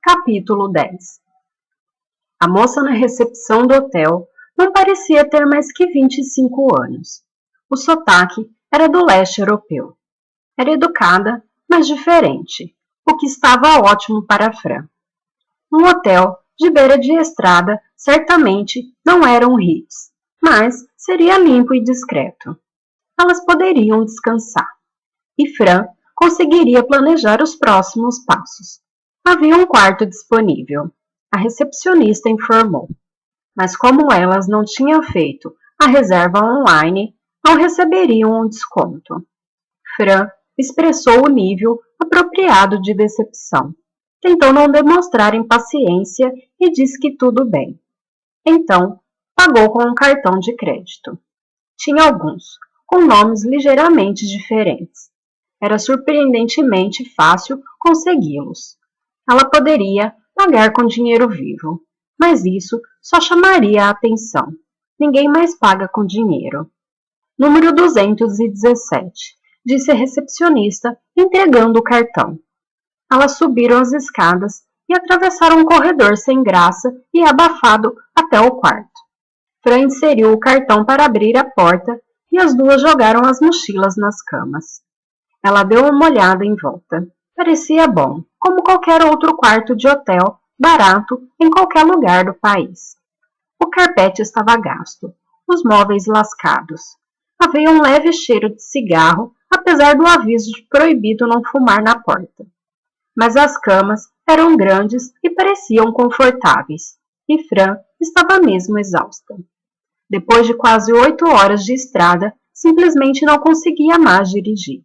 Capítulo 10. A moça na recepção do hotel não parecia ter mais que 25 anos. O sotaque era do leste europeu. Era educada, mas diferente, o que estava ótimo para Fran. Um hotel de beira de estrada certamente não era um Ritz, mas seria limpo e discreto. Elas poderiam descansar, e Fran conseguiria planejar os próximos passos. Havia um quarto disponível, a recepcionista informou, mas como elas não tinham feito a reserva online, não receberiam um desconto. Fran expressou o nível apropriado de decepção. Tentou não demonstrar impaciência e disse que tudo bem. Então, pagou com um cartão de crédito. Tinha alguns, com nomes ligeiramente diferentes. Era surpreendentemente fácil consegui-los. Ela poderia pagar com dinheiro vivo, mas isso só chamaria a atenção. Ninguém mais paga com dinheiro. Número 217, disse a recepcionista, entregando o cartão. Elas subiram as escadas e atravessaram um corredor sem graça e abafado até o quarto. Fran inseriu o cartão para abrir a porta e as duas jogaram as mochilas nas camas. Ela deu uma olhada em volta. Parecia bom, como qualquer outro quarto de hotel, barato, em qualquer lugar do país. O carpete estava gasto, os móveis lascados. Havia um leve cheiro de cigarro, apesar do aviso de proibido não fumar na porta. Mas as camas eram grandes e pareciam confortáveis, e Fran estava mesmo exausta. Depois de quase 8 horas de estrada, simplesmente não conseguia mais dirigir.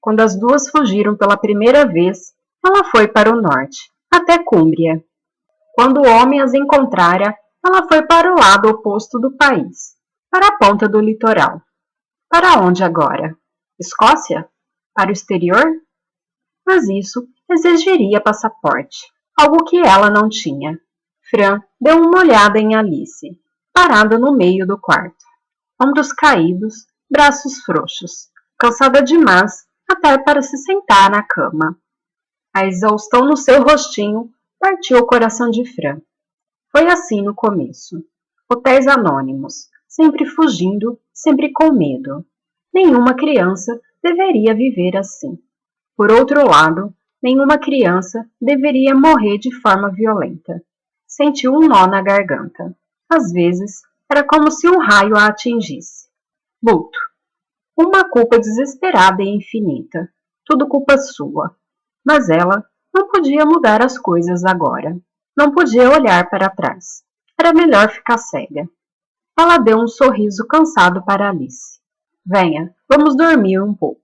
Quando as duas fugiram pela primeira vez, ela foi para o norte, até Cúmbria. Quando o homem as encontrara, ela foi para o lado oposto do país, para a ponta do litoral. Para onde agora? Escócia? Para o exterior? Mas isso exigiria passaporte, algo que ela não tinha. Fran deu uma olhada em Alice, parada no meio do quarto. Ombros caídos, braços frouxos, cansada demais até para se sentar na cama. A exaustão no seu rostinho partiu o coração de Fran. Foi assim no começo. Hotéis anônimos, sempre fugindo, sempre com medo. Nenhuma criança deveria viver assim. Por outro lado, nenhuma criança deveria morrer de forma violenta. Sentiu um nó na garganta. Às vezes, era como se um raio a atingisse. Luto. Uma culpa desesperada e infinita. Tudo culpa sua. Mas ela não podia mudar as coisas agora. Não podia olhar para trás. Era melhor ficar cega. Ela deu um sorriso cansado para Alice. Venha, vamos dormir um pouco.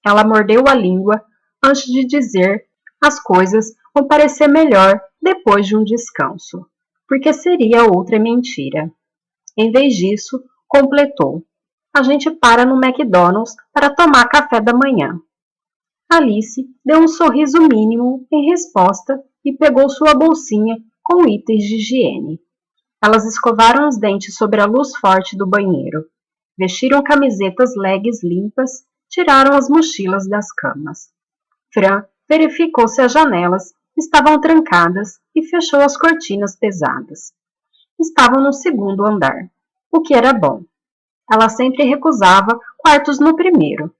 Ela mordeu a língua antes de dizer as coisas vão parecer melhor depois de um descanso, porque seria outra mentira. Em vez disso, completou. A gente para no McDonald's para tomar café da manhã. Alice deu um sorriso mínimo em resposta e pegou sua bolsinha com itens de higiene. Elas escovaram os dentes sobre a luz forte do banheiro. Vestiram camisetas legs limpas, tiraram as mochilas das camas. Fran verificou se as janelas estavam trancadas e fechou as cortinas pesadas. Estavam no segundo andar, o que era bom. Ela sempre recusava quartos no primeiro.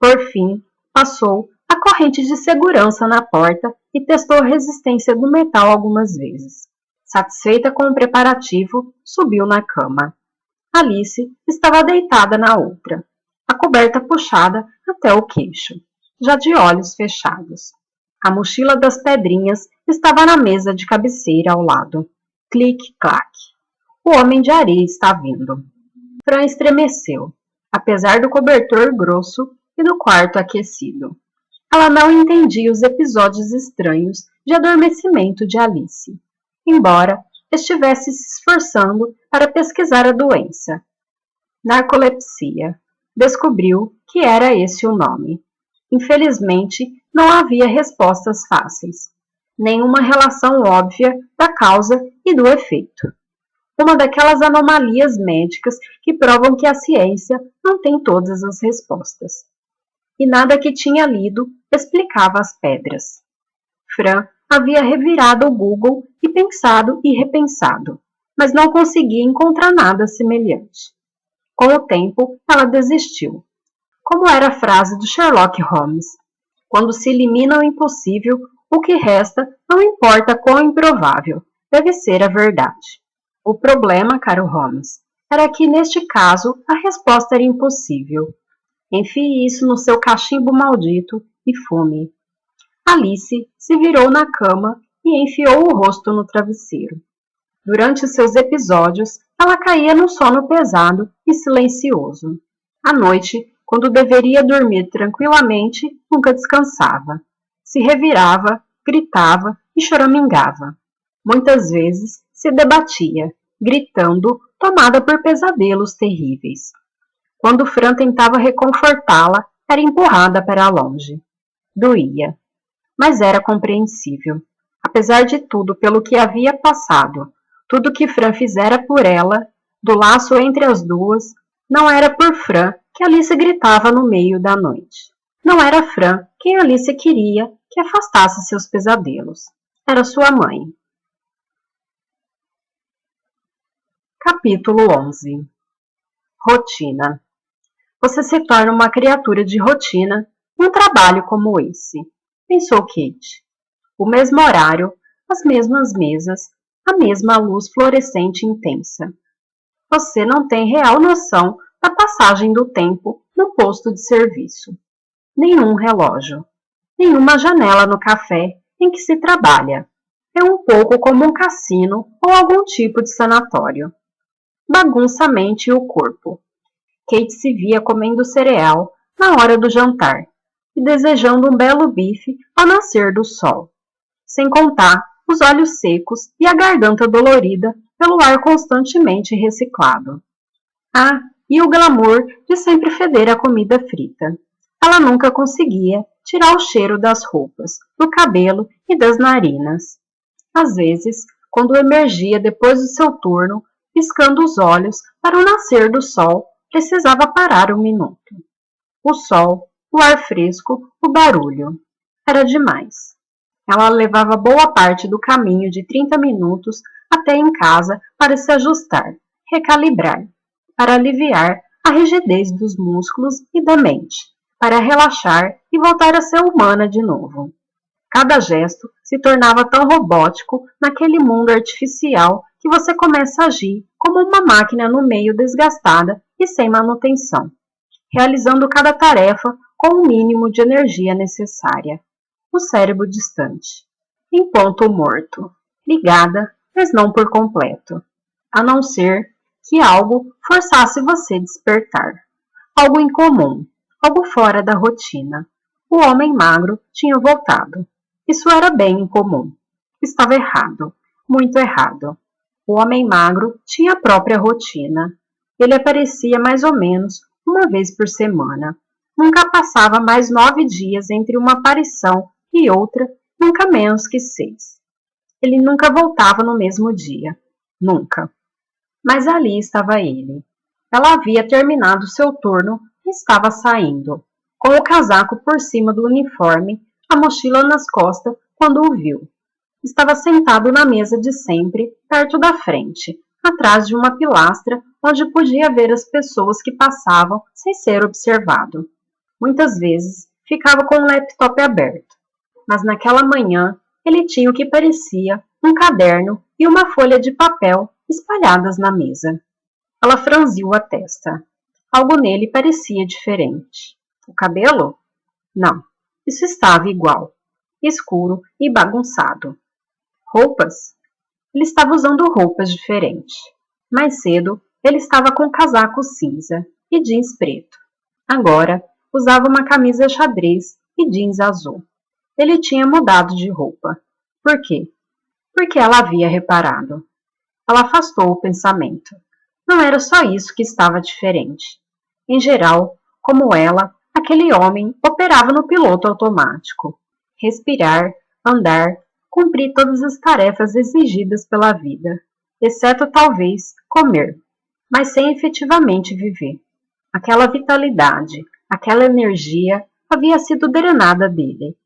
Por fim, passou a corrente de segurança na porta e testou a resistência do metal algumas vezes. Satisfeita com o preparativo, subiu na cama. Alice estava deitada na outra, a coberta puxada até o queixo, já de olhos fechados. A mochila das pedrinhas estava na mesa de cabeceira ao lado. Clique-clac. O homem de areia está vindo. Fran estremeceu, apesar do cobertor grosso e do quarto aquecido. Ela não entendia os episódios estranhos de adormecimento de Alice, embora estivesse se esforçando para pesquisar a doença. Narcolepsia. Descobriu que era esse o nome. Infelizmente, não havia respostas fáceis. Nenhuma relação óbvia da causa e do efeito. Uma daquelas anomalias médicas que provam que a ciência não tem todas as respostas. E nada que tinha lido explicava as pedras. Fran Havia revirado o Google e pensado e repensado, mas não conseguia encontrar nada semelhante. Com o tempo, ela desistiu. Como era a frase do Sherlock Holmes: quando se elimina o impossível, o que resta, não importa quão improvável, deve ser a verdade. O problema, caro Holmes, era que neste caso a resposta era impossível. Enfie isso no seu cachimbo maldito e fume. Alice se virou na cama e enfiou o rosto no travesseiro. Durante seus episódios, ela caía no sono pesado e silencioso. À noite, quando deveria dormir tranquilamente, nunca descansava. Se revirava, gritava e choramingava. Muitas vezes se debatia, gritando, tomada por pesadelos terríveis. Quando Fran tentava reconfortá-la, era empurrada para longe. Doía, mas era compreensível. Apesar de tudo pelo que havia passado, tudo que Fran fizera por ela, do laço entre as duas, não era por Fran que Alice gritava no meio da noite. Não era Fran quem Alice queria que afastasse seus pesadelos. Era sua mãe. Capítulo 11. Rotina. Você se torna uma criatura de rotina num trabalho como esse, pensou Kate. O mesmo horário, as mesmas mesas, a mesma luz fluorescente intensa. Você não tem real noção da passagem do tempo no posto de serviço. Nenhum relógio, nenhuma janela no café em que se trabalha. É um pouco como um cassino ou algum tipo de sanatório. Bagunça a mente e o corpo. Kate se via comendo cereal na hora do jantar e desejando um belo bife ao nascer do sol. Sem contar os olhos secos e a garganta dolorida pelo ar constantemente reciclado. Ah, e o glamour de sempre feder a comida frita. Ela nunca conseguia tirar o cheiro das roupas, do cabelo e das narinas. Às vezes, quando emergia depois do seu turno, piscando os olhos para o nascer do sol, precisava parar um minuto. O sol, o ar fresco, o barulho. Era demais. Ela levava boa parte do caminho de 30 minutos até em casa para se ajustar, recalibrar, para aliviar a rigidez dos músculos e da mente, para relaxar e voltar a ser humana de novo. Cada gesto se tornava tão robótico naquele mundo artificial que você começa a agir como uma máquina no meio desgastada e sem manutenção, realizando cada tarefa com o mínimo de energia necessária. O cérebro distante, em ponto morto, ligada, mas não por completo, a não ser que algo forçasse você a despertar. Algo incomum, algo fora da rotina. O homem magro tinha voltado. Isso era bem incomum. Estava errado, muito errado. O homem magro tinha a própria rotina. Ele aparecia mais ou menos uma vez por semana. Nunca passava mais 9 dias entre uma aparição e outra, nunca menos que 6. Ele nunca voltava no mesmo dia. Nunca. Mas ali estava ele. Ela havia terminado seu turno e estava saindo, com o casaco por cima do uniforme, a mochila nas costas, quando o viu. Estava sentado na mesa de sempre, perto da frente, atrás de uma pilastra onde podia ver as pessoas que passavam sem ser observado. Muitas vezes ficava com o laptop aberto, mas naquela manhã ele tinha o que parecia um caderno e uma folha de papel espalhadas na mesa. Ela franziu a testa. Algo nele parecia diferente. O cabelo? Não, isso estava igual, escuro e bagunçado. Roupas? Ele estava usando roupas diferentes. Mais cedo, ele estava com casaco cinza e jeans preto. Agora, usava uma camisa xadrez e jeans azul. Ele tinha mudado de roupa. Por quê? Porque ela havia reparado. Ela afastou o pensamento. Não era só isso que estava diferente. Em geral, como ela, aquele homem operava no piloto automático. Respirar, andar, cumprir todas as tarefas exigidas pela vida, exceto talvez comer, mas sem efetivamente viver. Aquela vitalidade, aquela energia havia sido drenada dele.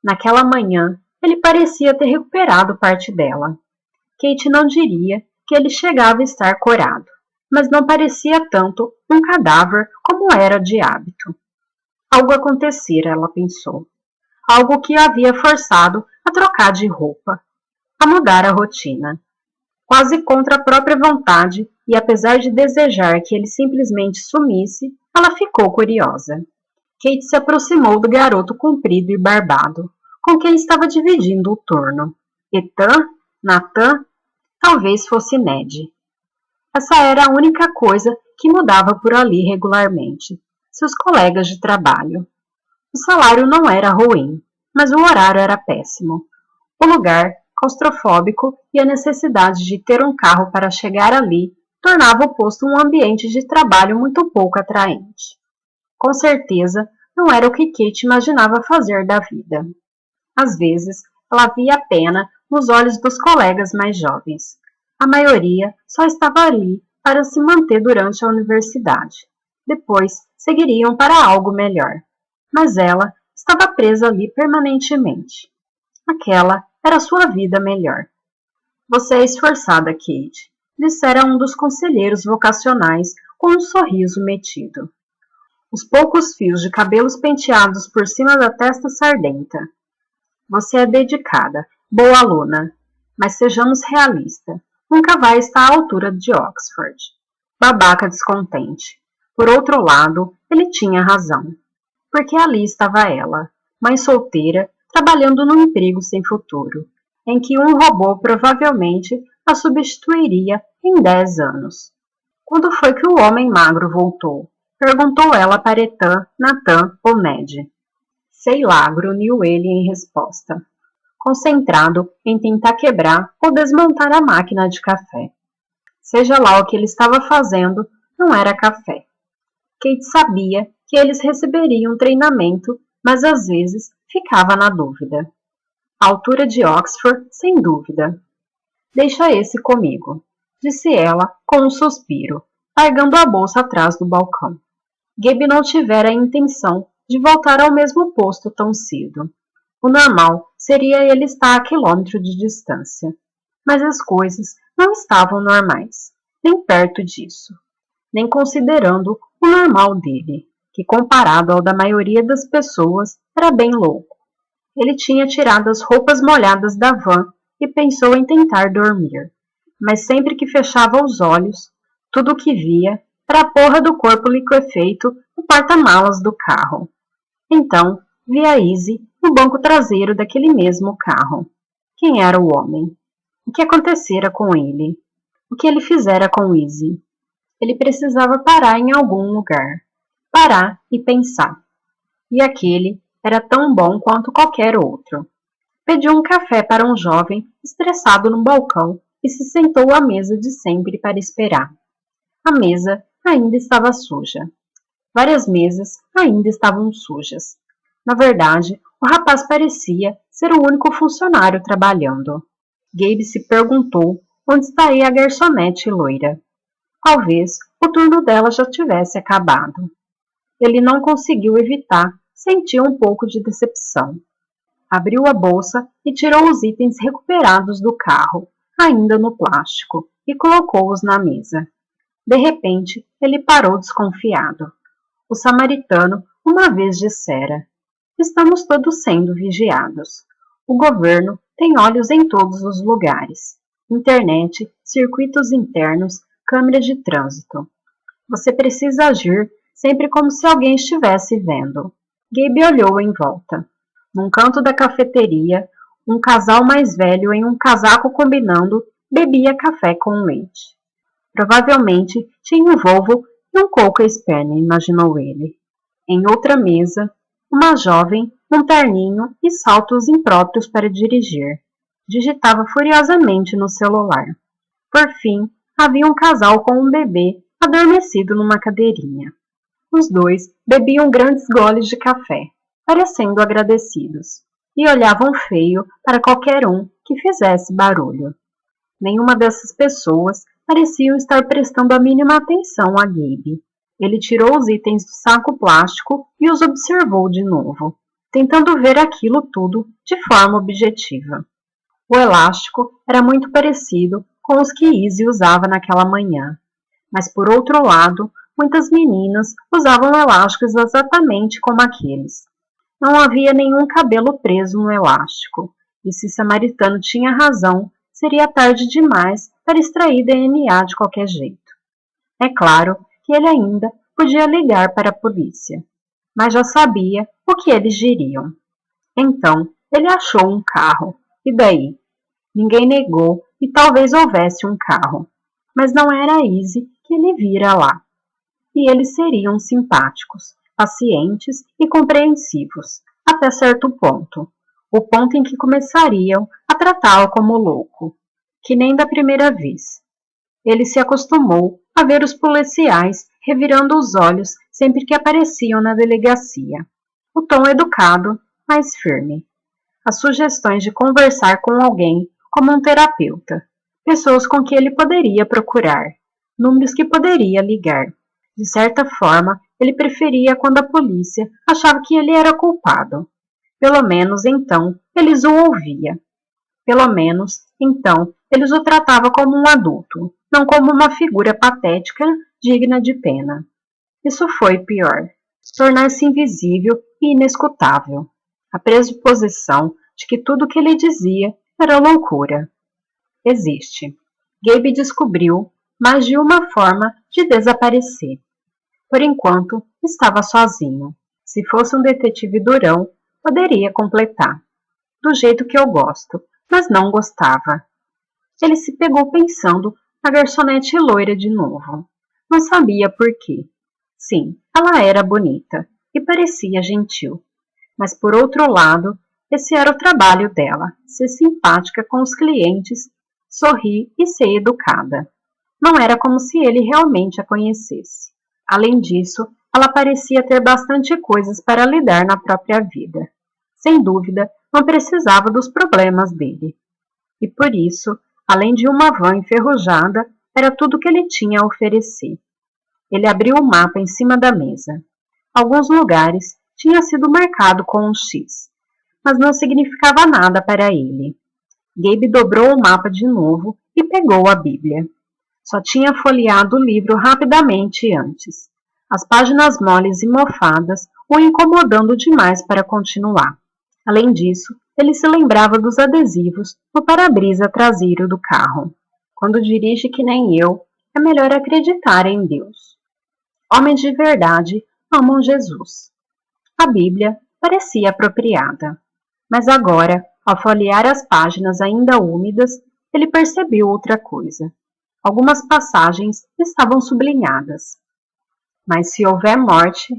Naquela manhã, ele parecia ter recuperado parte dela. Kate não diria que ele chegava a estar corado, mas não parecia tanto um cadáver como era de hábito. Algo acontecera, ela pensou. Algo que a havia forçado a trocar de roupa, a mudar a rotina. Quase contra a própria vontade, e apesar de desejar que ele simplesmente sumisse, ela ficou curiosa. Kate se aproximou do garoto comprido e barbado, com quem estava dividindo o turno. Ethan? Nathan? Talvez fosse Ned. Essa era a única coisa que mudava por ali regularmente. Seus colegas de trabalho. O salário não era ruim, mas o horário era péssimo. O lugar, claustrofóbico, e a necessidade de ter um carro para chegar ali tornava o posto um ambiente de trabalho muito pouco atraente. Com certeza, não era o que Kate imaginava fazer da vida. Às vezes, ela via a pena nos olhos dos colegas mais jovens. A maioria só estava ali para se manter durante a universidade. Depois, seguiriam para algo melhor. Mas ela estava presa ali permanentemente. Aquela era sua vida melhor. Você é esforçada, Kate, dissera um dos conselheiros vocacionais com um sorriso metido. Os poucos fios de cabelos penteados por cima da testa sardenta. Você é dedicada, boa aluna, mas sejamos realistas. Nunca vai estar à altura de Oxford. Babaca descontente. Por outro lado, ele tinha razão. Porque ali estava ela, mãe solteira, trabalhando num emprego sem futuro, em que um robô provavelmente a substituiria em 10 anos. Quando foi que o homem magro voltou? Perguntou ela para Ethan, Nathan ou Ned. Sei lá, grunhiu ele em resposta, concentrado em tentar quebrar ou desmontar a máquina de café. Seja lá o que ele estava fazendo, não era café. Kate sabia que eles receberiam treinamento, mas às vezes ficava na dúvida. A altura de Oxford, sem dúvida. Deixa esse comigo, disse ela com um suspiro, largando a bolsa atrás do balcão. Gabe não tivera a intenção de voltar ao mesmo posto tão cedo. O normal seria ele estar a quilômetro de distância. Mas as coisas não estavam normais, nem perto disso, nem considerando o normal dele, que comparado ao da maioria das pessoas era bem louco. Ele tinha tirado as roupas molhadas da van e pensou em tentar dormir, mas sempre que fechava os olhos, tudo o que via era a porra do corpo liquefeito no porta-malas do carro. Então, via Izzy no banco traseiro daquele mesmo carro. Quem era o homem? O que acontecera com ele? O que ele fizera com Izzy? Ele precisava parar em algum lugar. Parar e pensar. E aquele era tão bom quanto qualquer outro. Pediu um café para um jovem estressado no balcão e se sentou à mesa de sempre para esperar. A mesa ainda estava suja. Várias mesas ainda estavam sujas. Na verdade, o rapaz parecia ser o único funcionário trabalhando. Gabe se perguntou onde estaria a garçonete loira. Talvez o turno dela já tivesse acabado. Ele não conseguiu evitar sentir um pouco de decepção. Abriu a bolsa e tirou os itens recuperados do carro, ainda no plástico, e colocou-os na mesa. De repente, ele parou desconfiado. O samaritano uma vez dissera: estamos todos sendo vigiados. O governo tem olhos em todos os lugares. Internet, circuitos internos, câmeras de trânsito. Você precisa agir sempre como se alguém estivesse vendo. Gabe olhou em volta. Num canto da cafeteria, um casal mais velho em um casaco combinando bebia café com leite. Provavelmente tinha um Volvo e um Coca Spaniel, imaginou ele. Em outra mesa, uma jovem, um terninho e saltos impróprios para dirigir. Digitava furiosamente no celular. Por fim, havia um casal com um bebê adormecido numa cadeirinha. Os dois bebiam grandes goles de café, parecendo agradecidos, e olhavam feio para qualquer um que fizesse barulho. Nenhuma dessas pessoas pareciam estar prestando a mínima atenção a Gabe. Ele tirou os itens do saco plástico e os observou de novo. tentando ver aquilo tudo de forma objetiva. O elástico era muito parecido com os que Izzy usava naquela manhã, mas por outro lado, muitas meninas usavam elásticos exatamente como aqueles. Não havia nenhum cabelo preso no elástico, e se Samaritano tinha razão, seria tarde demais para extrair DNA de qualquer jeito. É claro que ele ainda podia ligar para a polícia, mas já sabia o que eles diriam. Então, ele achou um carro, e daí? Ninguém negou e talvez houvesse um carro, mas não era a Izzy que ele vira lá. E eles seriam simpáticos, pacientes e compreensivos, até certo ponto, o ponto em que começariam a tratá-lo como louco, que nem da primeira vez. Ele se acostumou a ver os policiais revirando os olhos sempre que apareciam na delegacia. O tom educado, mas firme. As sugestões de conversar com alguém como um terapeuta, pessoas com que ele poderia procurar, números que poderia ligar. De certa forma, ele preferia quando a polícia achava que ele era culpado. Pelo menos então, eles o ouvia. Pelo menos então, eles o tratavam como um adulto, não como uma figura patética digna de pena. Isso foi pior. Tornar-se invisível e inescutável. A pressuposição de que tudo o que ele dizia era loucura. Existe. Gabe descobriu mais de uma forma de desaparecer. Por enquanto, estava sozinho. Se fosse um detetive durão, poderia completar. Do jeito que eu gosto, mas não gostava. Ele se pegou pensando na garçonete loira de novo. Não sabia por quê. Sim, ela era bonita e parecia gentil. Mas por outro lado, esse era o trabalho dela, ser simpática com os clientes, sorrir e ser educada. Não era como se ele realmente a conhecesse. Além disso, ela parecia ter bastante coisas para lidar na própria vida. Sem dúvida, não precisava dos problemas dele. E por isso, além de uma van enferrujada, era tudo que ele tinha a oferecer. Ele abriu o mapa em cima da mesa. Alguns lugares tinha sido marcado com um X, mas não significava nada para ele. Gabe dobrou o mapa de novo e pegou a Bíblia. Só tinha folheado o livro rapidamente antes, as páginas moles e mofadas o incomodando demais para continuar. Além disso, ele se lembrava dos adesivos no para-brisa traseiro do carro. Quando dirige que nem eu, é melhor acreditar em Deus. Homens de verdade amam Jesus. A Bíblia parecia apropriada, mas agora, ao folhear as páginas ainda úmidas, ele percebeu outra coisa. Algumas passagens estavam sublinhadas. Mas se houver morte,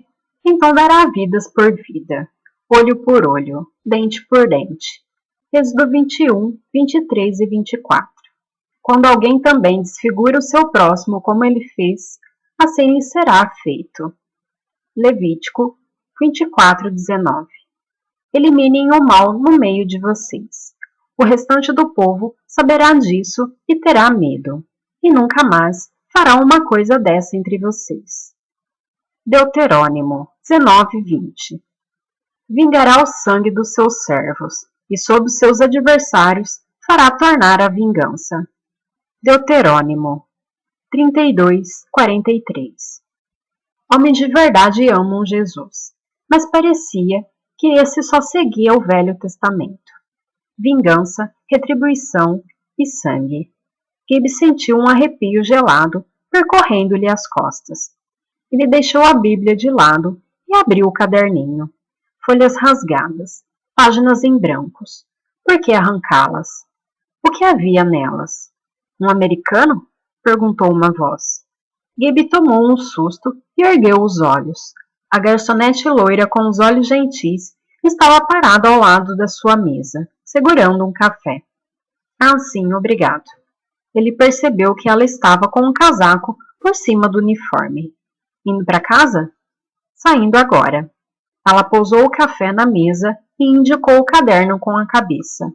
então dará vidas por vida, olho por olho, dente por dente. Êxodo 21, 23 e 24. Quando alguém também desfigura o seu próximo como ele fez, assim lhe será feito. Levítico 24, 19. Eliminem o mal no meio de vocês. O restante do povo saberá disso e terá medo, e nunca mais fará uma coisa dessa entre vocês. Deuterônimo 19, 20. Vingará o sangue dos seus servos, e sobre os seus adversários fará tornar a vingança. Deuterônimo 32, 43. Homens de verdade amam Jesus, mas parecia que esse só seguia o Velho Testamento. Vingança, retribuição e sangue. Gabe sentiu um arrepio gelado percorrendo-lhe as costas. Ele deixou a Bíblia de lado e abriu o caderninho. Folhas rasgadas, páginas em brancos. Por que arrancá-las? O que havia nelas? Um americano? Perguntou uma voz. Gabe tomou um susto e ergueu os olhos. A garçonete loira com os olhos gentis estava parada ao lado da sua mesa, segurando um café. Ah, sim, obrigado. Ele percebeu que ela estava com um casaco por cima do uniforme. Indo para casa? Saindo agora. Ela pousou o café na mesa e indicou o caderno com a cabeça.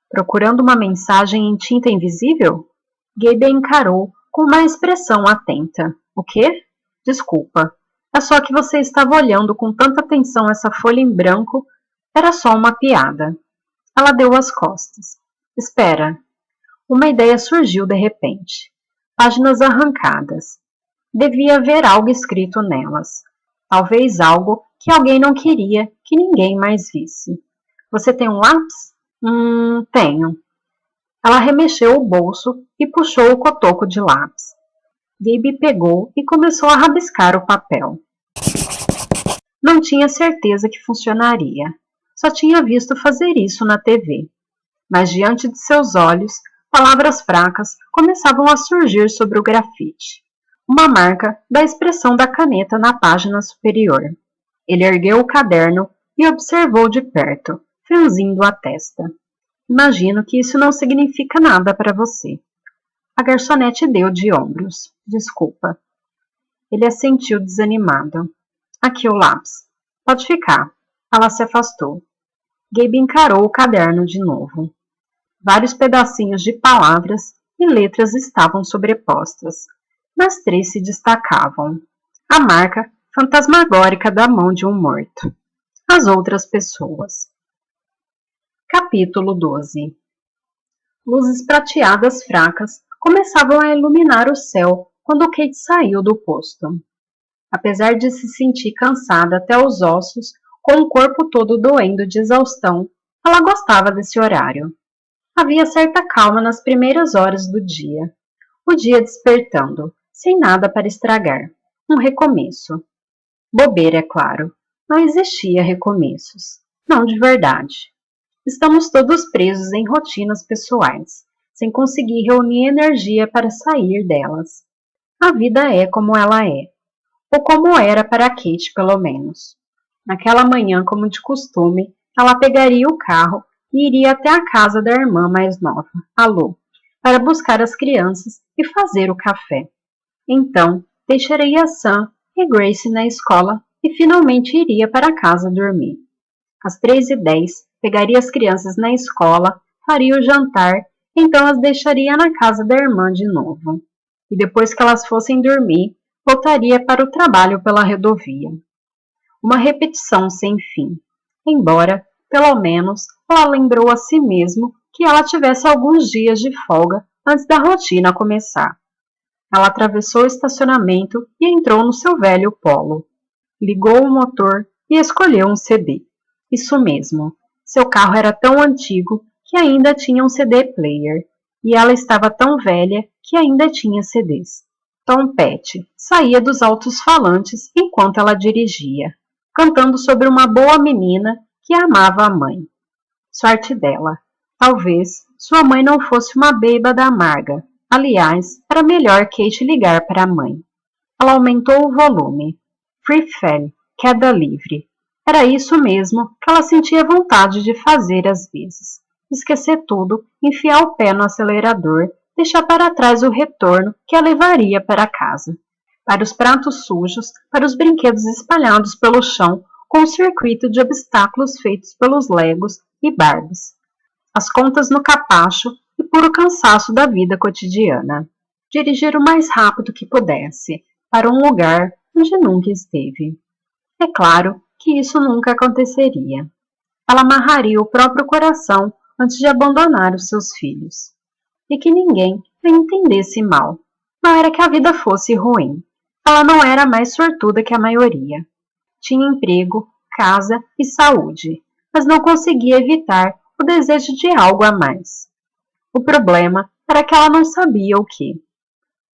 Procurando uma mensagem em tinta invisível? Gabe a encarou com uma expressão atenta. O quê? Desculpa. É só que você estava olhando com tanta atenção essa folha em branco Era só uma piada. Ela deu as costas. Espera. Uma ideia surgiu de repente. Páginas arrancadas. Devia haver algo escrito nelas. Talvez algo que alguém não queria que ninguém mais visse. Você tem um lápis? Tenho. Ela remexeu o bolso e puxou o cotoco de lápis. Gabe pegou e começou a rabiscar o papel. Não tinha certeza que funcionaria. Só tinha visto fazer isso na TV. Mas diante de seus olhos, palavras fracas começavam a surgir sobre o grafite. Uma marca da expressão da caneta na página superior. Ele ergueu o caderno e observou de perto, franzindo a testa. Imagino que isso não significa nada para você. A garçonete deu de ombros. Desculpa. Ele assentiu desanimado. Aqui o lápis. Pode ficar. Ela se afastou. Gabe encarou o caderno de novo. Vários pedacinhos de palavras e letras estavam sobrepostas, mas 3 se destacavam. A marca fantasmagórica da mão de um morto. As outras pessoas. Capítulo 12. Luzes prateadas fracas começavam a iluminar o céu quando Kate saiu do posto. Apesar de se sentir cansada até os ossos, com o corpo todo doendo de exaustão, ela gostava desse horário. Havia certa calma nas primeiras horas do dia. O dia despertando, sem nada para estragar. Um recomeço. Bobeira, é claro. Não existia recomeços. Não de verdade. Estamos todos presos em rotinas pessoais, sem conseguir reunir energia para sair delas. A vida é como ela é. Ou como era para Kate, pelo menos. Naquela manhã, como de costume, ela pegaria o carro e iria até a casa da irmã mais nova, a Lu, para buscar as crianças e fazer o café. Então, deixaria Sam e Grace na escola e finalmente iria para casa dormir. Às 3h10, pegaria as crianças na escola, faria o jantar, então as deixaria na casa da irmã de novo. E depois que elas fossem dormir, voltaria para o trabalho pela rodovia. Uma repetição sem fim, embora, pelo menos, ela lembrou a si mesmo que ela tivesse alguns dias de folga antes da rotina começar. Ela atravessou o estacionamento e entrou no seu velho Polo. Ligou o motor e escolheu um CD. Isso mesmo, seu carro era tão antigo que ainda tinha um CD player, e ela estava tão velha que ainda tinha CDs. Tom Petty saía dos altos-falantes enquanto ela dirigia, cantando sobre uma boa menina que amava a mãe. Sorte dela. Talvez sua mãe não fosse uma bêbada amarga. Aliás, era melhor Kate ligar para a mãe. Ela aumentou o volume. Free Fall, queda livre. Era isso mesmo que ela sentia vontade de fazer às vezes. Esquecer tudo, enfiar o pé no acelerador, deixar para trás o retorno que a levaria para casa. Para os pratos sujos, para os brinquedos espalhados pelo chão, com um circuito de obstáculos feitos pelos Legos e Barbies. As contas no capacho e puro cansaço da vida cotidiana. Dirigir o mais rápido que pudesse, para um lugar onde nunca esteve. É claro que isso nunca aconteceria. Ela amarraria o próprio coração antes de abandonar os seus filhos. E que ninguém a entendesse mal. Não era que a vida fosse ruim. Ela não era mais sortuda que a maioria. Tinha emprego, casa e saúde, mas não conseguia evitar o desejo de algo a mais. O problema era que ela não sabia o que.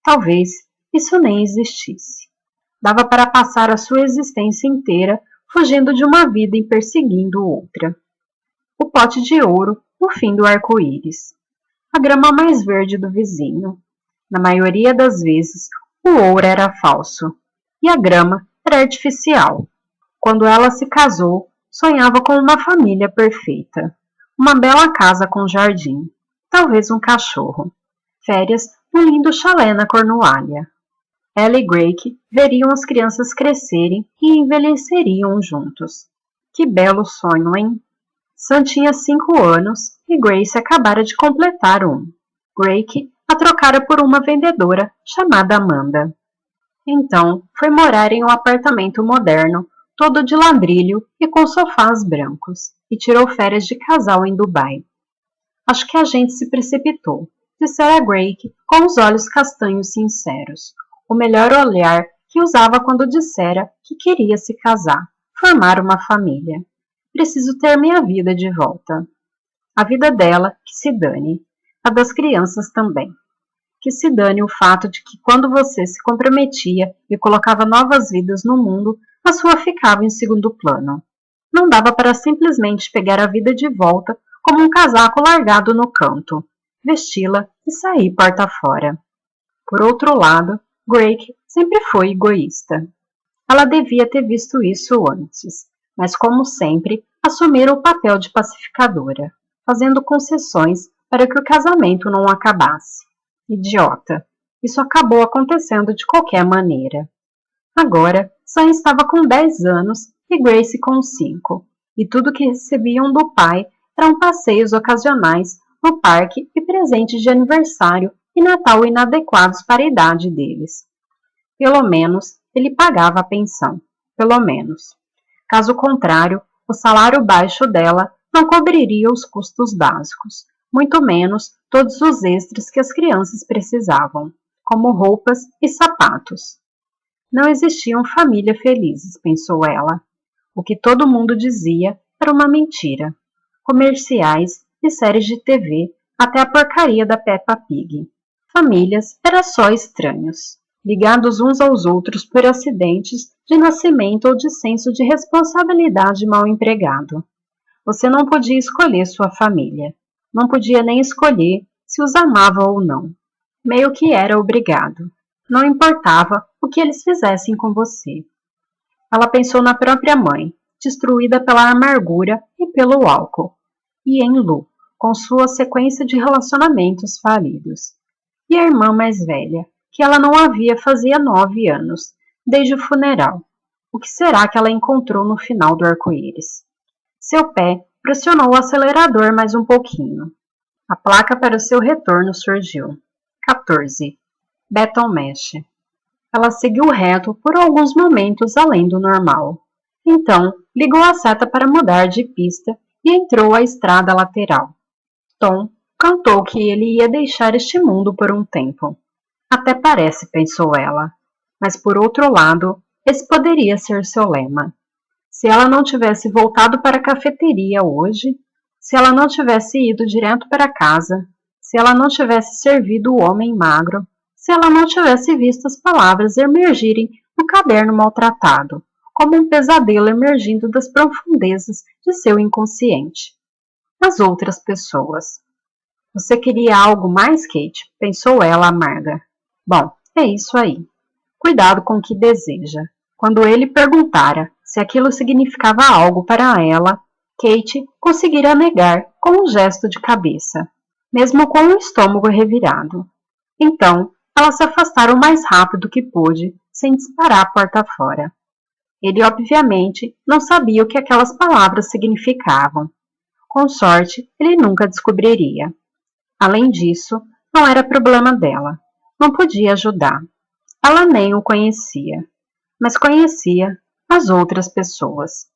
Talvez isso nem existisse. Dava para passar a sua existência inteira fugindo de uma vida e perseguindo outra. O pote de ouro no fim do arco-íris. A grama mais verde do vizinho. Na maioria das vezes, o ouro era falso e a grama era artificial. Quando ela se casou, sonhava com uma família perfeita. Uma bela casa com jardim. Talvez um cachorro. Férias num lindo chalé na Cornualha. Ela e Drake veriam as crianças crescerem e envelheceriam juntos. Que belo sonho, hein? Sam tinha 5 anos e Grace acabara de completar 1. Drake a trocara por uma vendedora chamada Amanda. Então, foi morar em um apartamento moderno, todo de ladrilho e com sofás brancos. e tirou férias de casal em Dubai. Acho que a gente se precipitou, dissera Drake com os olhos castanhos sinceros, o melhor olhar que usava quando dissera que queria se casar, formar uma família. Preciso ter minha vida de volta. A vida dela, que se dane. A das crianças também. Que se dane o fato de que quando você se comprometia e colocava novas vidas no mundo, a sua ficava em segundo plano. Não dava para simplesmente pegar a vida de volta como um casaco largado no canto, vesti-la e sair porta fora. Por outro lado, Drake sempre foi egoísta. Ela devia ter visto isso antes, mas como sempre, assumira o papel de pacificadora, fazendo concessões para que o casamento não acabasse. Idiota! Isso acabou acontecendo de qualquer maneira. Agora, Sam estava com 10 anos e Grace com 5, e tudo que recebiam do pai eram passeios ocasionais no parque e presentes de aniversário e Natal inadequados para a idade deles. Pelo menos, ele pagava a pensão. Pelo menos. Caso contrário, o salário baixo dela não cobriria os custos básicos, muito menos todos os extras que as crianças precisavam, como roupas e sapatos. Não existiam famílias felizes, pensou ela. O que todo mundo dizia era uma mentira. Comerciais e séries de TV, até a porcaria da Peppa Pig. Famílias eram só estranhos, ligados uns aos outros por acidentes de nascimento ou de senso de responsabilidade mal empregado. Você não podia escolher sua família. Não podia nem escolher se os amava ou não. Meio que era obrigado. Não importava o que eles fizessem com você. Ela pensou na própria mãe, destruída pela amargura e pelo álcool, e em Lu, com sua sequência de relacionamentos falidos. E a irmã mais velha, que ela não havia fazia 9 anos, desde o funeral. O que será que ela encontrou no final do arco-íris? Seu pé pressionou o acelerador mais um pouquinho. A placa para o seu retorno surgiu. 14. Beton Mesh. Ela seguiu reto por alguns momentos além do normal. Então, ligou a seta para mudar de pista e entrou a estrada lateral. Tom cantou que ele ia deixar este mundo por um tempo. Até parece, pensou ela. Mas por outro lado, esse poderia ser seu lema. Se ela não tivesse voltado para a cafeteria hoje, se ela não tivesse ido direto para casa, se ela não tivesse servido o homem magro, se ela não tivesse visto as palavras emergirem no caderno maltratado, como um pesadelo emergindo das profundezas de seu inconsciente. As outras pessoas. Você queria algo mais, Kate? Pensou ela amarga. Bom, é isso aí. Cuidado com o que deseja. Quando ele perguntara se aquilo significava algo para ela, Kate conseguira negar com um gesto de cabeça, mesmo com o estômago revirado. Então, ela se afastara o mais rápido que pôde, sem disparar a porta fora. Ele, obviamente, não sabia o que aquelas palavras significavam. Com sorte, ele nunca descobriria. Além disso, não era problema dela. Não podia ajudar. Ela nem o conhecia, mas conhecia as outras pessoas.